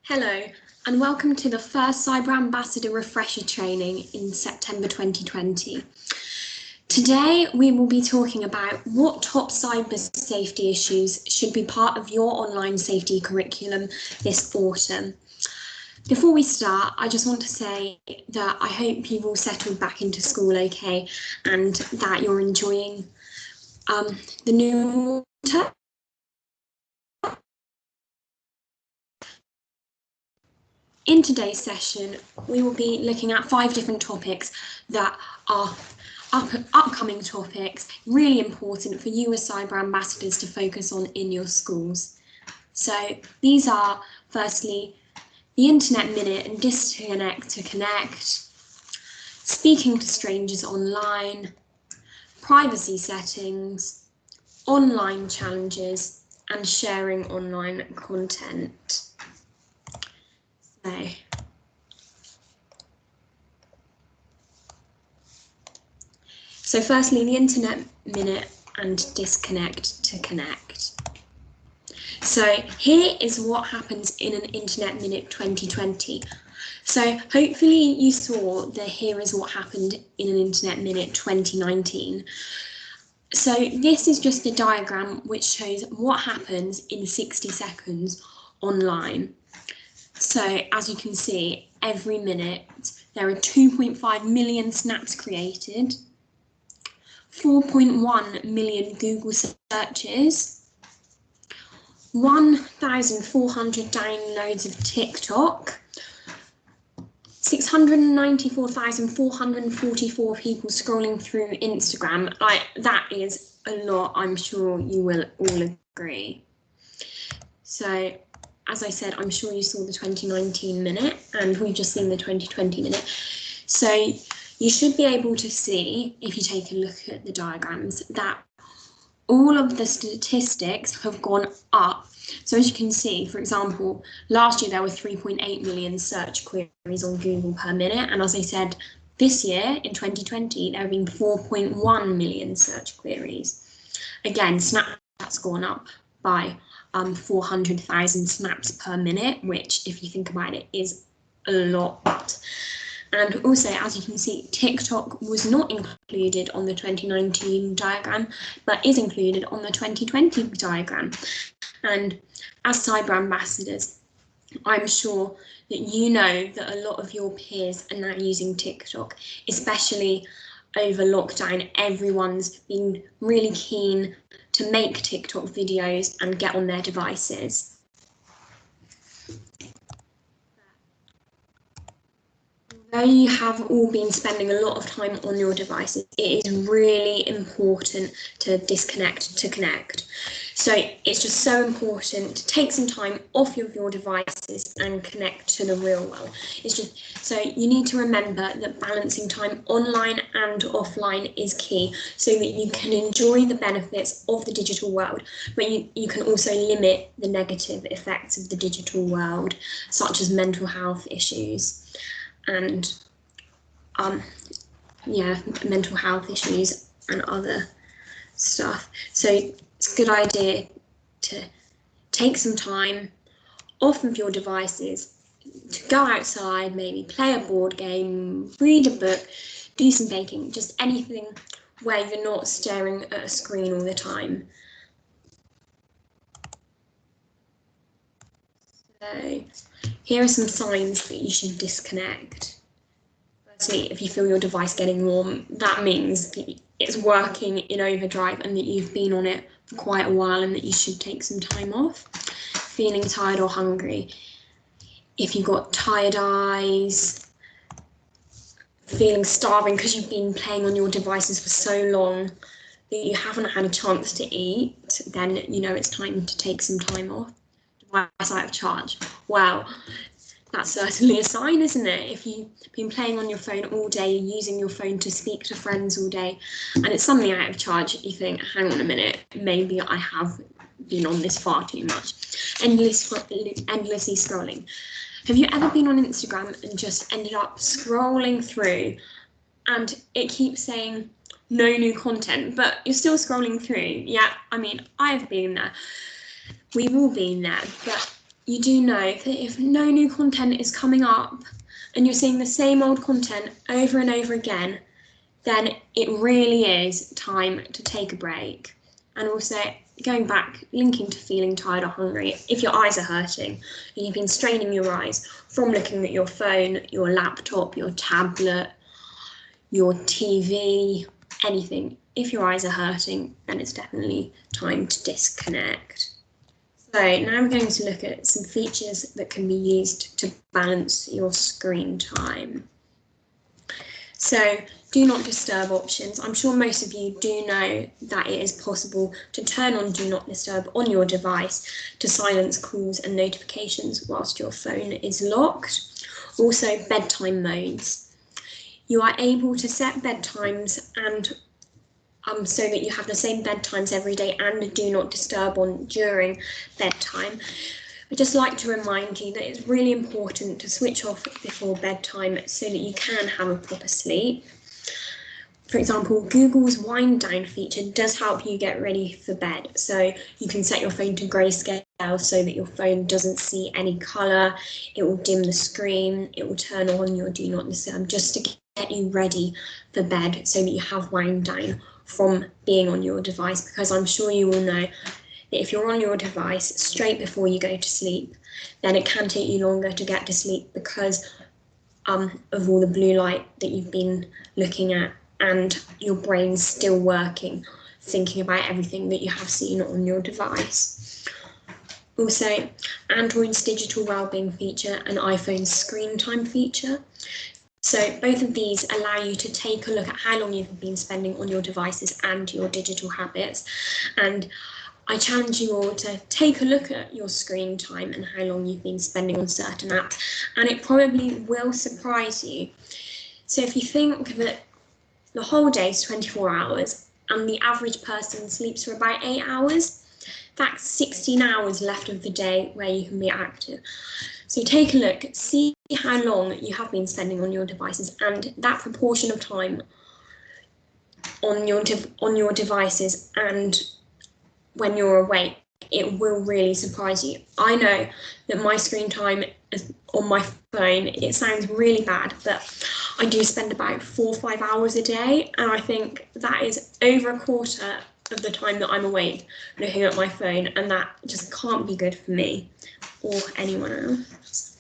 Hello, and welcome to the first Cyber Ambassador Refresher Training in September 2020. Today, we will be talking about what top cyber safety issues should be part of your online safety curriculum this autumn. Before we start, I just want to say that I hope you've all settled back into school okay, and that you're enjoying the new term. In today's session, we will be looking at 5 different topics that are upcoming topics, really important for you as cyber ambassadors to focus on in your schools. So these are, firstly, the Internet Minute and Disconnect to Connect, speaking to strangers online, privacy settings, online challenges, and sharing online content. So firstly, the Internet Minute and Disconnect to Connect. So here is what happens in an Internet Minute 2020. So hopefully you saw that here is what happened in an Internet Minute 2019. So this is just a diagram which shows what happens in 60 seconds online. So as you can see, every minute there are 2.5 million snaps created, 4.1 million Google searches, 1,400 downloads of TikTok, 694,444 people scrolling through Instagram. That is a lot, I'm sure you will all agree. So, as I said, I'm sure you saw the 2019 minute and we've just seen the 2020 minute. So you should be able to see, if you take a look at the diagrams, that all of the statistics have gone up. So as you can see, for example, last year there were 3.8 million search queries on Google per minute. And as I said, this year in 2020, there have been 4.1 million search queries. Again, Snapchat's gone up by 400,000 snaps per minute, which, if you think about it, is a lot. And also, as you can see, TikTok was not included on the 2019 diagram, but is included on the 2020 diagram. And as cyber ambassadors, I'm sure that you know that a lot of your peers are now using TikTok, especially over lockdown. Everyone's been really keen to make TikTok videos and get on their devices. Although you have all been spending a lot of time on your devices, it is really important to disconnect to connect. So it's just so important to take some time off of your devices and connect to the real world. It's just so you need to remember that balancing time online and offline is key so that you can enjoy the benefits of the digital world, but you can also limit the negative effects of the digital world, such as mental health issues and mental health issues and other stuff. So it's a good idea to take some time off of your devices, to go outside, maybe play a board game, read a book, do some baking, just anything where you're not staring at a screen all the time. So here are some signs that you should disconnect. Firstly, if you feel your device getting warm, that means it's working in overdrive and that you've been on it for quite a while and that you should take some time off. Feeling tired or hungry. If you've got tired eyes, feeling starving because you've been playing on your devices for so long that you haven't had a chance to eat, then you know it's time to take some time off. Device out of charge. Wow. That's certainly a sign, isn't it? If you've been playing on your phone all day, using your phone to speak to friends all day, and it's suddenly out of charge, you think, hang on a minute, maybe I have been on this far too much. Endlessly scrolling. Have you ever been on Instagram and just ended up scrolling through and it keeps saying no new content, but you're still scrolling through? Yeah, I mean, I've been there. We've all been there, but you do know that if no new content is coming up and you're seeing the same old content over and over again, then it really is time to take a break. And also, going back, linking to feeling tired or hungry, if your eyes are hurting and you've been straining your eyes from looking at your phone, your laptop, your tablet, your TV, anything, if your eyes are hurting, then it's definitely time to disconnect. So now we're going to look at some features that can be used to balance your screen time. So do not disturb options. I'm sure most of you do know that it is possible to turn on do not disturb on your device to silence calls and notifications whilst your phone is locked. Also, bedtime modes. You are able to set bedtimes and so that you have the same bedtimes every day and do not disturb on during bedtime. I'd just like to remind you that it's really important to switch off before bedtime so that you can have a proper sleep. For example, Google's wind down feature does help you get ready for bed. So you can set your phone to grayscale so that your phone doesn't see any colour. It will dim the screen. It will turn on your do not disturb just to get you ready for bed so that you have wind down from being on your device, because I'm sure you will know that if you're on your device straight before you go to sleep, then it can take you longer to get to sleep because of all the blue light that you've been looking at and your brain's still working, thinking about everything that you have seen on your device. Also, Android's digital wellbeing feature and iPhone's screen time feature. So both of these allow you to take a look at how long you've been spending on your devices and your digital habits. And I challenge you all to take a look at your screen time and how long you've been spending on certain apps, and it probably will surprise you. So if you think that the whole day is 24 hours and the average person sleeps for about 8 hours, that's 16 hours left of the day where you can be active. So take a look, see how long you have been spending on your devices, and that proportion of time on your devices and when you're awake, it will really surprise you. I know that my screen time on my phone, it sounds really bad, but I do spend about 4 or 5 hours a day, and I think that is over a quarter of the time that I'm awake looking at my phone, and that just can't be good for me or anyone else.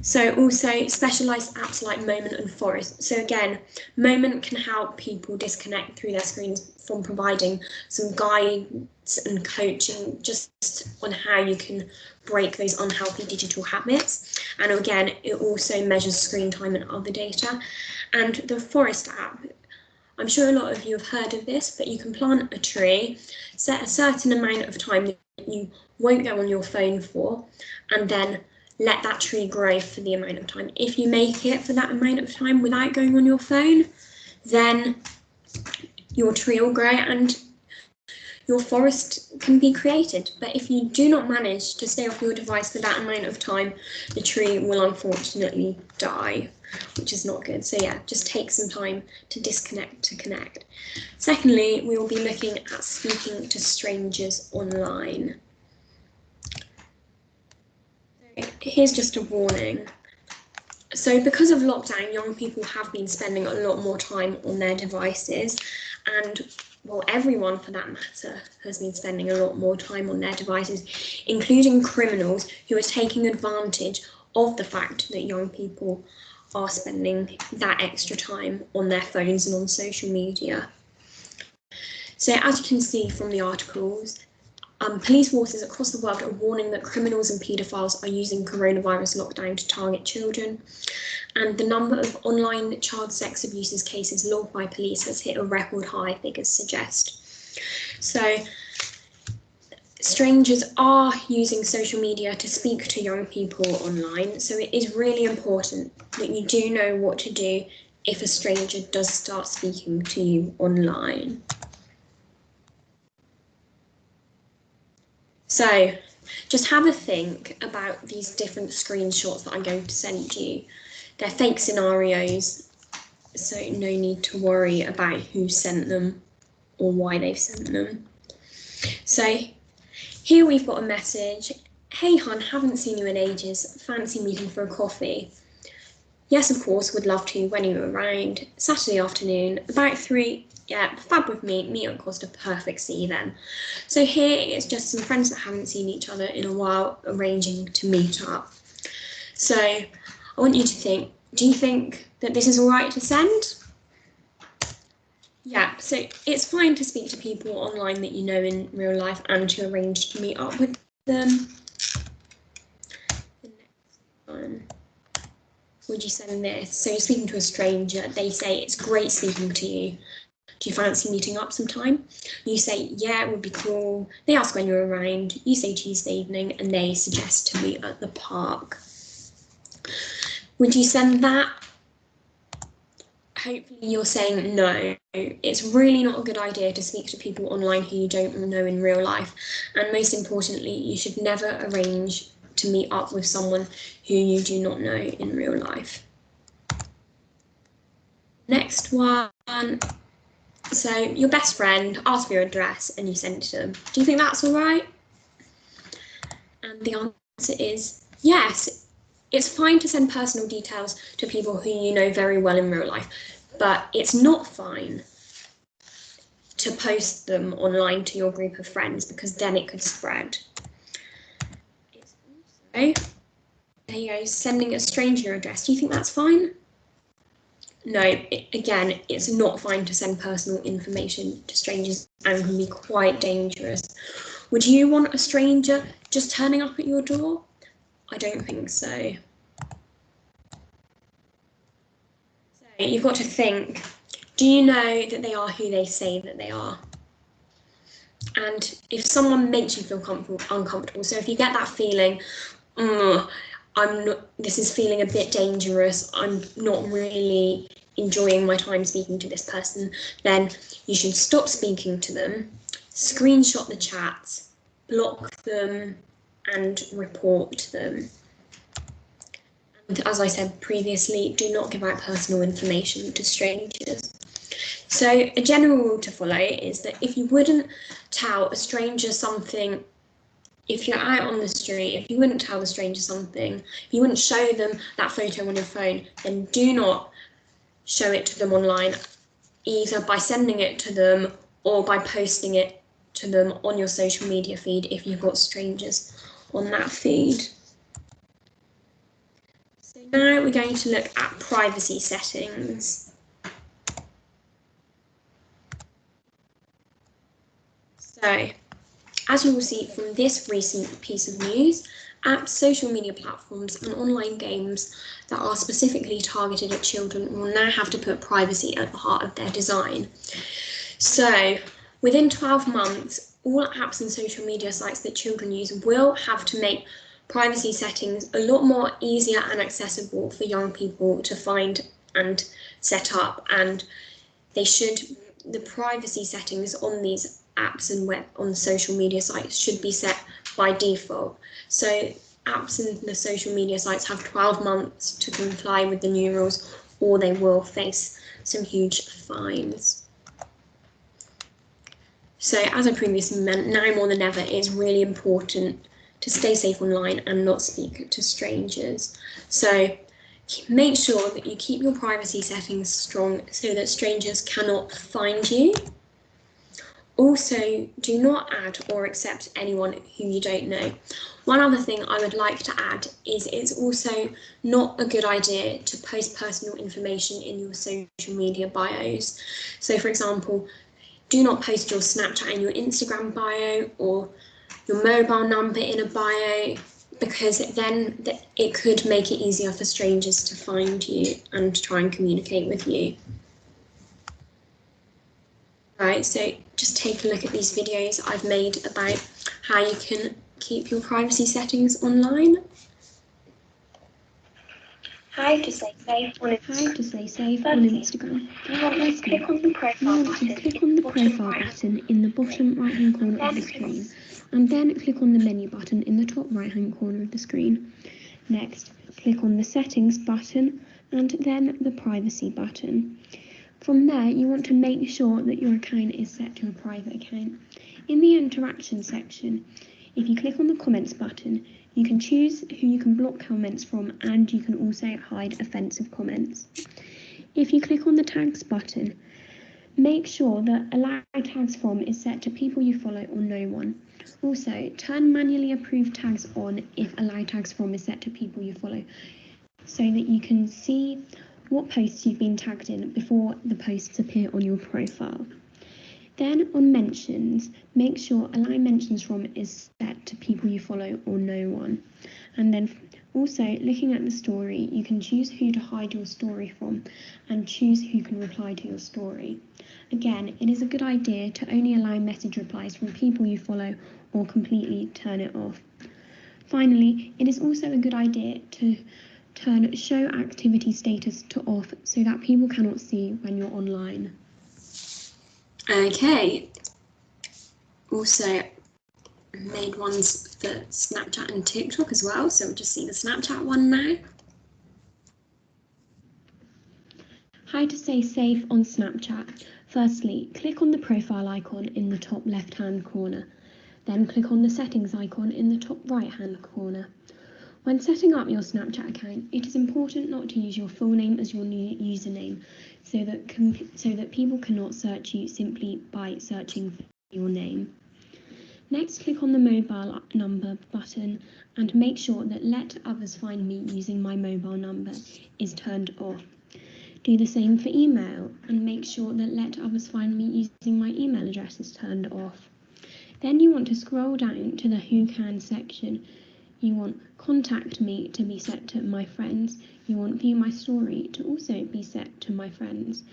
So also specialised apps like Moment and Forest. So again, Moment can help people disconnect through their screens from providing some guides and coaching just on how you can break those unhealthy digital habits. And again, it also measures screen time and other data. And the Forest app, I'm sure a lot of you have heard of this, but you can plant a tree, set a certain amount of time that you won't go on your phone for, and then let that tree grow for the amount of time. If you make it for that amount of time without going on your phone, then your tree will grow and your forest can be created. But if you do not manage to stay off your device for that amount of time, the tree will unfortunately die, which is not good. So yeah, just take some time to disconnect to connect. Secondly, we will be looking at speaking to strangers online. Here's just a warning. So because of lockdown, young people have been spending a lot more time on their devices, and well, everyone for that matter has been spending a lot more time on their devices, including criminals who are taking advantage of the fact that young people are spending that extra time on their phones and on social media. So as you can see from the articles, police forces across the world are warning that criminals and paedophiles are using coronavirus lockdown to target children, and the number of online child sex abuses cases logged by police has hit a record high, figures suggest. So strangers are using social media to speak to young people online, so it is really important that you do know what to do if a stranger does start speaking to you online. So just have a think about these different screenshots that I'm going to send you. They're fake scenarios, so no need to worry about who sent them or why they've sent them. So here we've got a message. Hey hun, haven't seen you in ages, fancy meeting for a coffee? Yes, of course, would love to when you're around. Saturday afternoon, about 3, yeah, fab with me, meet at Costa, perfect, see you then. So here it's just some friends that haven't seen each other in a while arranging to meet up. So I want you to think, do you think that this is all right to send? Yeah, so it's fine to speak to people online that you know in real life and to arrange to meet up with them. The next one. Would you send this? So you're speaking to a stranger, they say, it's great speaking to you. Do you fancy meeting up sometime? You say, yeah, it would be cool. They ask when you're around. You say Tuesday evening and they suggest to meet at the park. Would you send that? Hopefully you're saying no. It's really not a good idea to speak to people online who you don't know in real life. And most importantly, you should never arrange to meet up with someone who you do not know in real life. Next one. So your best friend asks for your address and you send it to them. Do you think that's all right? And the answer is yes. It's fine to send personal details to people who you know very well in real life, but it's not fine to post them online to your group of friends because then it could spread. It's also, there you go, sending a stranger your address. Do you think that's fine? No, again, it's not fine to send personal information to strangers and can be quite dangerous. Would you want a stranger just turning up at your door? I don't think so. So you've got to think, do you know that they are who they say that they are? And if someone makes you feel uncomfortable, so if you get that feeling, this is feeling a bit dangerous, I'm not really enjoying my time speaking to this person, then you should stop speaking to them, screenshot the chats, block them, and report them. And as I said previously, do not give out personal information to strangers. So a general rule to follow is that if you wouldn't tell a stranger something, if you're out on the street, if you wouldn't tell the stranger something, if you wouldn't show them that photo on your phone, then do not show it to them online, either by sending it to them or by posting it to them on your social media feed if you've got strangers on that feed. So now we're going to look at privacy settings. So, as you will see from this recent piece of news, apps, social media platforms and online games that are specifically targeted at children will now have to put privacy at the heart of their design. So, within 12 months, all apps and social media sites that children use will have to make privacy settings a lot more easier and accessible for young people to find and set up, and the privacy settings on these apps and on social media sites should be set by default. So apps and the social media sites have 12 months to comply with the new rules, or they will face some huge fines. So as I previously meant, now more than ever, it is really important to stay safe online and not speak to strangers. So make sure that you keep your privacy settings strong so that strangers cannot find you. Also, do not add or accept anyone who you don't know. One other thing I would like to add is it's also not a good idea to post personal information in your social media bios. So for example, do not post your Snapchat and your Instagram bio or your mobile number in a bio, because then it could make it easier for strangers to find you and try and communicate with you. Right, so just take a look at these videos I've made about how you can keep your privacy settings online. How to stay safe on Instagram. Firstly, click on the profile button in the bottom right hand corner of the screen, and then click on the menu button in the top right hand corner of the screen. Next, click on the settings button and then the privacy button. From there, you want to make sure that your account is set to a private account. In the interaction section, If you click on the comments button, you can choose who you can block comments from, and you can also hide offensive comments. If you click on the tags button, make sure that allow tags from is set to people you follow or no one. Also, turn manually approved tags on if allow tags from is set to people you follow, so that you can see what posts you've been tagged in before the posts appear on your profile. Then on mentions, make sure allow mentions from is set to people you follow or no one. And then also looking at the story, you can choose who to hide your story from and choose who can reply to your story. Again, it is a good idea to only allow message replies from people you follow or completely turn it off. Finally, it is also a good idea to turn show activity status to off so that people cannot see when you're online. Okay. Also made ones for Snapchat and TikTok as well, so we'll just see the Snapchat one now. How to stay safe on Snapchat. Firstly, click on the profile icon in the top left-hand corner. Then click on the settings icon in the top right-hand corner. When setting up your Snapchat account, it is important not to use your full name as your new username, so that people cannot search you simply by searching for your name. Next, click on the mobile number button and make sure that let others find me using my mobile number is turned off. Do the same for email and make sure that let others find me using my email address is turned off. Then you want to scroll down to the Who Can section. You want Contact Me to be set to My Friends. You want View My Story to also be set to My Friends.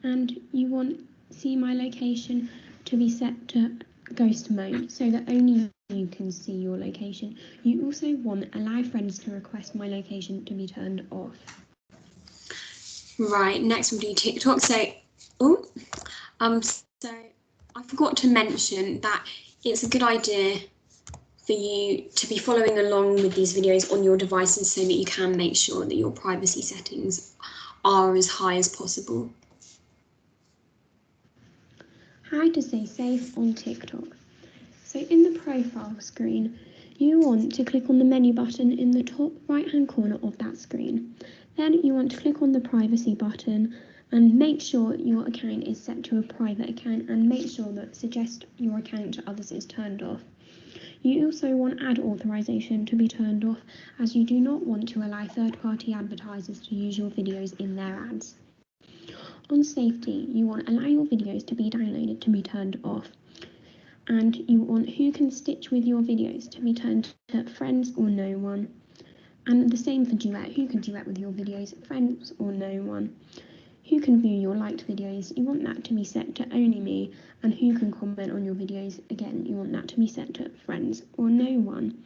And you want See My Location to be set to Ghost Mode so that only you can see your location. You also want Allow Friends to Request My Location to be turned off. Right, next we'll do TikTok. So I forgot to mention that it's a good idea for you to be following along with these videos on your devices so that you can make sure that your privacy settings are as high as possible. How to stay safe on TikTok. So in the profile screen, you want to click on the menu button in the top right-hand corner of that screen. Then you want to click on the privacy button and make sure your account is set to a private account and make sure that suggest your account to others is turned off. You also want ad authorization to be turned off, as you do not want to allow third-party advertisers to use your videos in their ads. On safety, you want allow your videos to be downloaded to be turned off. And you want who can stitch with your videos to be turned to friends or no one. And the same for duet, who can duet with your videos, friends or no one. Who can view your liked videos, you want that to be set to only me, and who can comment on your videos, again, you want that to be set to friends or no one.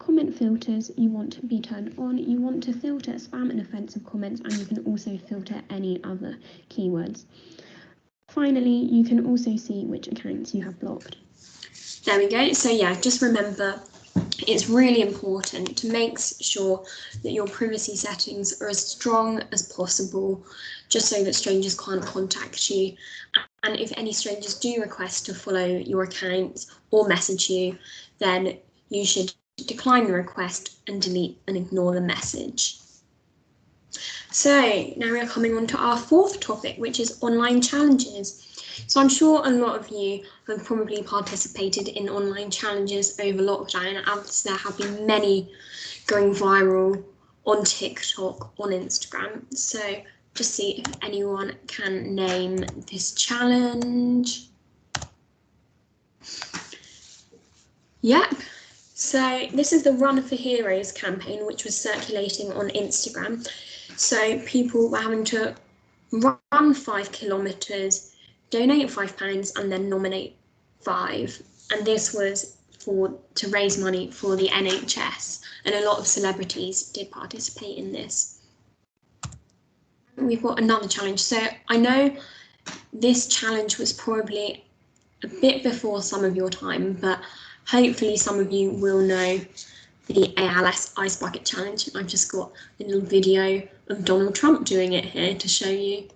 Comment filters, you want to be turned on, you want to filter spam and offensive comments, and you can also filter any other keywords. Finally, you can also see which accounts you have blocked. There we go. So yeah, just remember, it's really important to make sure that your privacy settings are as strong as possible, just so that strangers can't contact you. And if any strangers do request to follow your account or message you, then you should decline the request and delete and ignore the message. So now we're coming on to our fourth topic, which is online challenges. So I'm sure a lot of you have probably participated in online challenges over lockdown, as there have been many going viral on TikTok, on Instagram. So just see if anyone can name this challenge. Yep. So this is the Run for Heroes campaign, which was circulating on Instagram. So people were having to run 5 kilometres, donate £5 and then nominate 5. And this was to raise money for the NHS, and a lot of celebrities did participate in this. We've got another challenge. So I know this challenge was probably a bit before some of your time, but hopefully some of you will know the ALS Ice Bucket Challenge. I've just got a little video of Donald Trump doing it here to show you.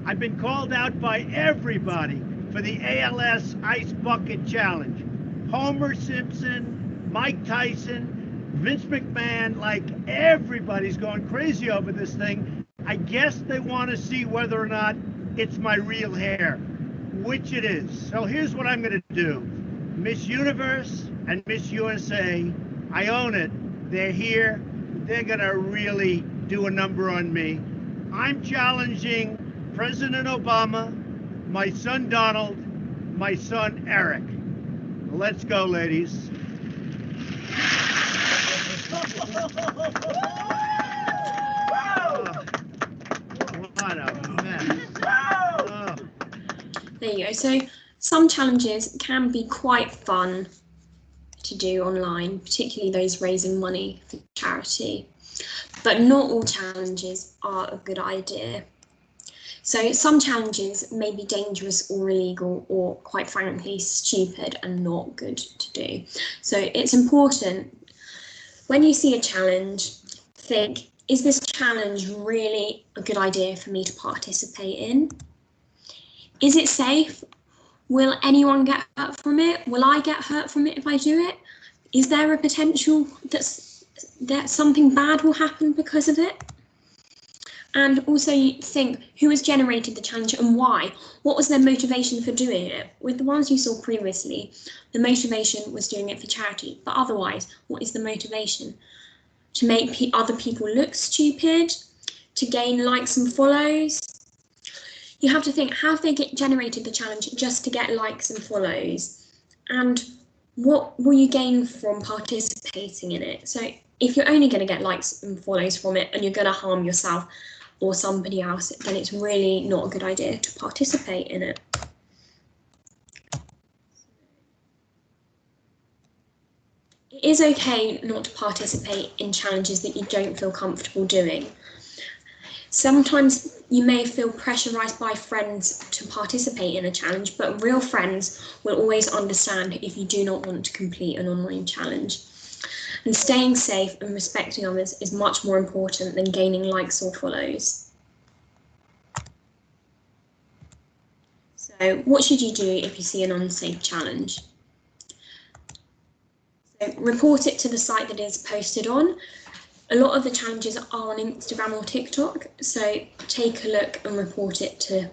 I've been called out by everybody for the ALS Ice Bucket Challenge. Homer Simpson, Mike Tyson, Vince McMahon, like everybody's going crazy over this thing. I guess they want to see whether or not it's my real hair, which it is. So here's what I'm going to do. Miss Universe and Miss USA, I own it. They're here. They're going to really do a number on me. I'm challenging President Obama, my son Donald, my son Eric. Let's go, ladies. What a mess. Oh. There you go. So some challenges can be quite fun to do online, particularly those raising money for charity. But not all challenges are a good idea. So some challenges may be dangerous or illegal or, quite frankly, stupid and not good to do. So it's important when you see a challenge, think, is this challenge really a good idea for me to participate in? Is it safe? Will anyone get hurt from it? Will I get hurt from it if I do it? Is there a potential that something bad will happen because of it? And also think, who has generated the challenge and why? What was their motivation for doing it? With the ones you saw previously, the motivation was doing it for charity. But otherwise, what is the motivation? To make other people look stupid? To gain likes and follows? You have to think, have they generated the challenge just to get likes and follows? And what will you gain from participating in it? So if you're only going to get likes and follows from it and you're going to harm yourself or somebody else, then it's really not a good idea to participate in it. It is okay not to participate in challenges that you don't feel comfortable doing. Sometimes you may feel pressurized by friends to participate in a challenge, but real friends will always understand if you do not want to complete an online challenge. And staying safe and respecting others is much more important than gaining likes or follows. So what should you do if you see an unsafe challenge? So report it to the site that it is posted on. A lot of the challenges are on Instagram or TikTok, so take a look and report it to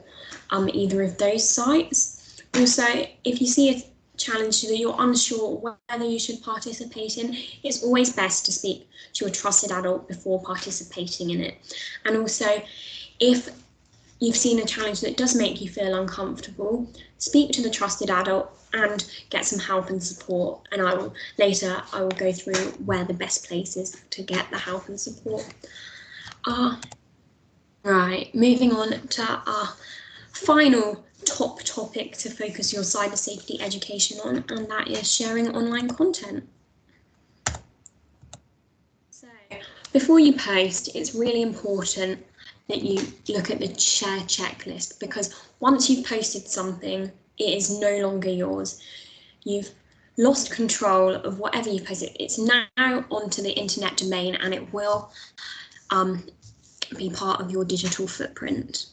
either of those sites. Also, if you see a challenge that you're unsure whether you should participate in, it's always best to speak to a trusted adult before participating in it. And also, if you've seen a challenge that does make you feel uncomfortable, speak to the trusted adult and get some help and support. And I will go through where the best place is to get the help and support. Right, moving on to our final top topic to focus your cyber safety education on, and that is sharing online content. So before you post, it's really important that you look at the share checklist, because once you've posted something, it is no longer yours. You've lost control of whatever you posted. It's now onto the internet domain and it will be part of your digital footprint.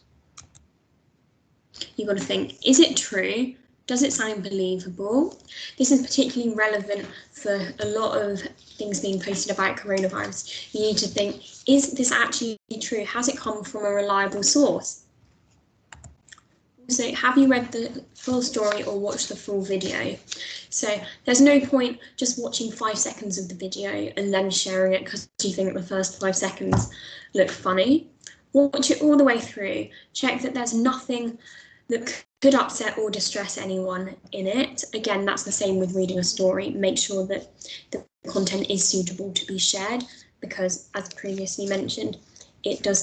You've got to think, is it true? Does it sound believable? This is particularly relevant for a lot of things being posted about coronavirus. You need to think, is this actually true? Has it come from a reliable source? Also, have you read the full story or watched the full video? So there's no point just watching 5 seconds of the video and then sharing it because you think the first 5 seconds look funny. Watch it all the way through. Check that there's nothing that could upset or distress anyone in it. Again, that's the same with reading a story. Make sure that the content is suitable to be shared, because as previously mentioned, it does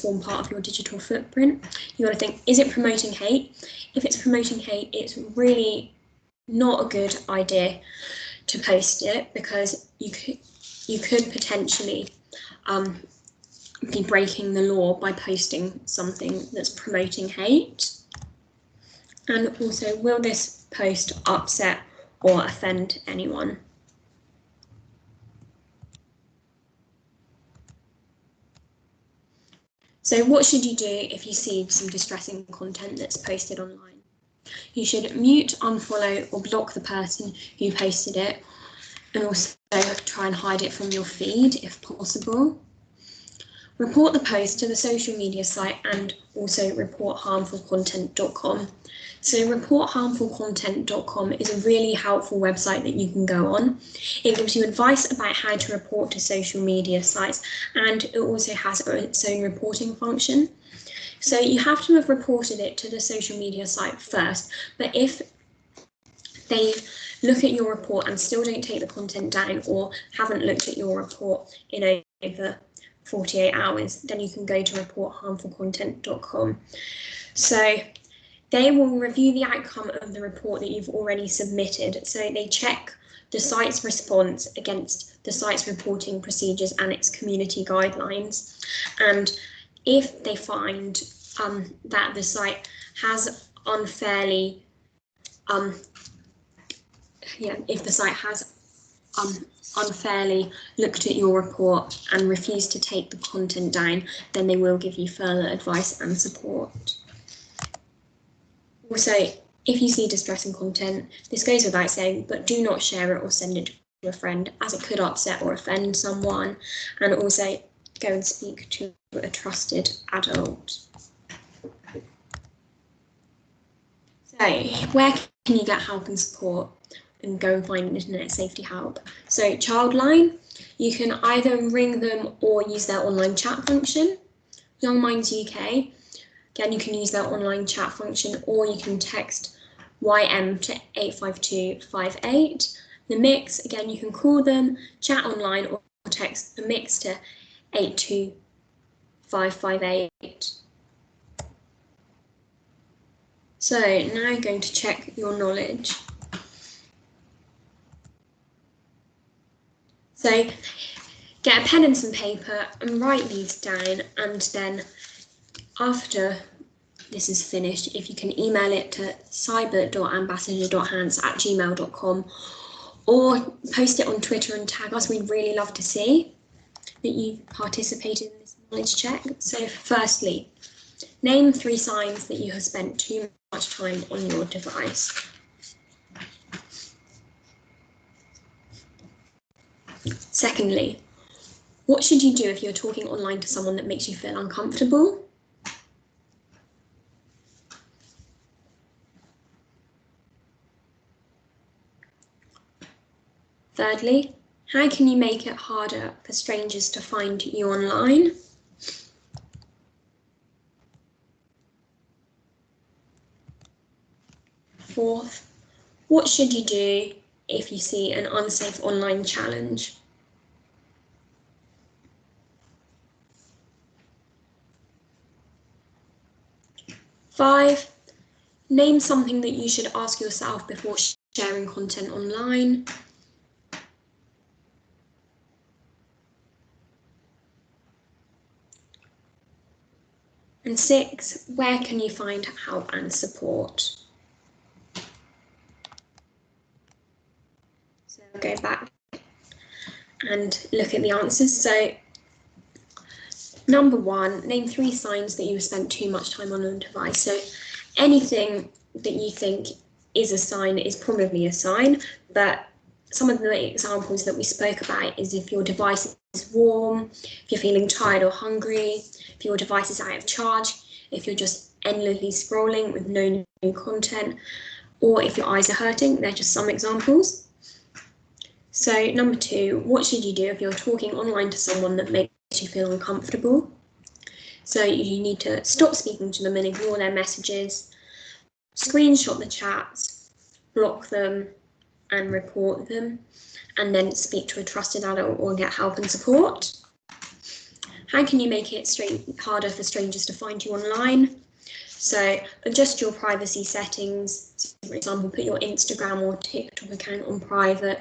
form part of your digital footprint. You want to think, is it promoting hate? If it's promoting hate, it's really not a good idea to post it, because you could potentially be breaking the law by posting something that's promoting hate. And also, will this post upset or offend anyone? So what should you do if you see some distressing content that's posted online? You should mute, unfollow or block the person who posted it, and also try and hide it from your feed if possible. Report the post to the social media site and also reportharmfulcontent.com. So reportharmfulcontent.com is a really helpful website that you can go on. It gives you advice about how to report to social media sites, and it also has its own reporting function. So you have to have reported it to the social media site first, but if they look at your report and still don't take the content down or haven't looked at your report in over 48 hours, then you can go to reportharmfulcontent.com. So they will review the outcome of the report that you've already submitted. So they check the site's response against the site's reporting procedures and its community guidelines. And if they find that the site has unfairly unfairly looked at your report and refused to take the content down, then they will give you further advice and support. Also, if you see distressing content, this goes without saying, but do not share it or send it to a friend, as it could upset or offend someone, and also go and speak to a trusted adult. So, where can you get help and support? And go and find internet safety help. So Childline, you can either ring them or use their online chat function. Young Minds UK, again, you can use their online chat function, or you can text YM to 85258. The Mix, again, you can call them, chat online, or text the Mix to 82558. So now I'm going to check your knowledge. So get a pen and some paper and write these down, and then after this is finished, if you can email it to cyber.ambassador.hands@gmail.com or post it on Twitter and tag us. We'd really love to see that you participated in this knowledge check. So firstly, name 3 signs that you have spent too much time on your device. Secondly, what should you do if you're talking online to someone that makes you feel uncomfortable? Thirdly, how can you make it harder for strangers to find you online? Fourth, what should you do if you see an unsafe online challenge? Five, name something that you should ask yourself before sharing content online. And 6, where can you find help and support? So I'll go back and look at the answers. So number 1, name 3 signs that you have spent too much time on a device. So anything that you think is a sign is probably a sign, but some of the examples that we spoke about is if your device is warm, if you're feeling tired or hungry, if your device is out of charge, if you're just endlessly scrolling with no new content, or if your eyes are hurting. They're just some examples. So number 2, what should you do if you're talking online to someone that makes you feel uncomfortable? So you need to stop speaking to them and ignore their messages, screenshot the chats, block them and report them, and then speak to a trusted adult or get help and support. How can you make it harder for strangers to find you online? So adjust your privacy settings. So for example, put your Instagram or TikTok account on private,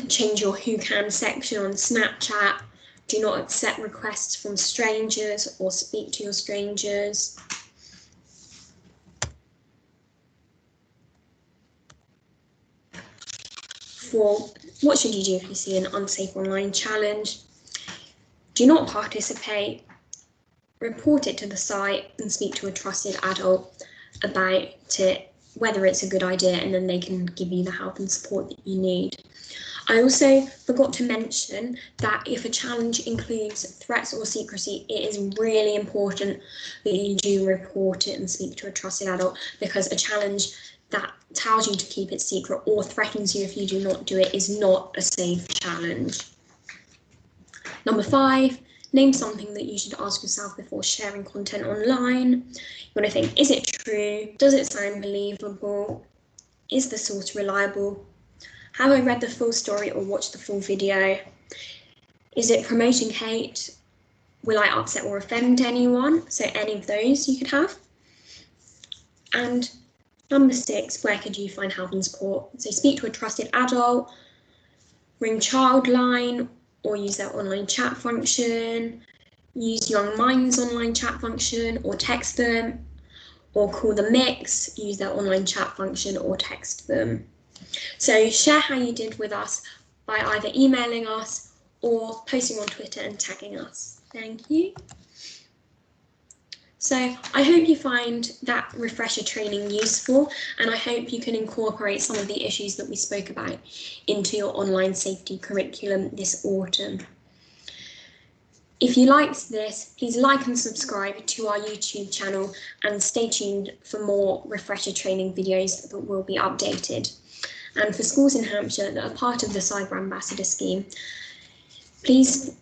change your Who Can section on Snapchat, do not accept requests from strangers or speak to your strangers. For what should you do if you see an unsafe online challenge? Do not participate. report it to the site and speak to a trusted adult about it, whether it's a good idea, and then they can give you the help and support that you need. I also forgot to mention that if a challenge includes threats or secrecy, it is really important that you do report it and speak to a trusted adult, because a challenge that tells you to keep it secret or threatens you if you do not do it is not a safe challenge. Number 5, name something that you should ask yourself before sharing content online. You want to think, is it true? Does it sound believable? Is the source reliable? Have I read the full story or watched the full video? Is it promoting hate? Will I upset or offend anyone? So any of those you could have. And number 6, where could you find help and support? So speak to a trusted adult, ring Childline, or use their online chat function, use Young Minds online chat function, or text them, or call the Mix, use their online chat function, or text them. So share how you did with us by either emailing us or posting on Twitter and tagging us. Thank you. So I hope you find that refresher training useful, and I hope you can incorporate some of the issues that we spoke about into your online safety curriculum this autumn. If you liked this, please like and subscribe to our YouTube channel and stay tuned for more refresher training videos that will be updated. And for schools in Hampshire that are part of the Cyber Ambassador scheme, please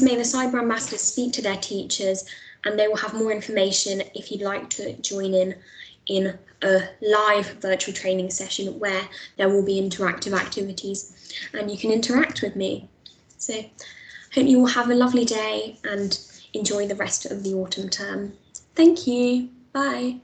may the Cyber Ambassadors speak to their teachers, and they will have more information if you'd like to join in a live virtual training session where there will be interactive activities and you can interact with me. So hope you all have a lovely day and enjoy the rest of the autumn term. Thank you. Bye.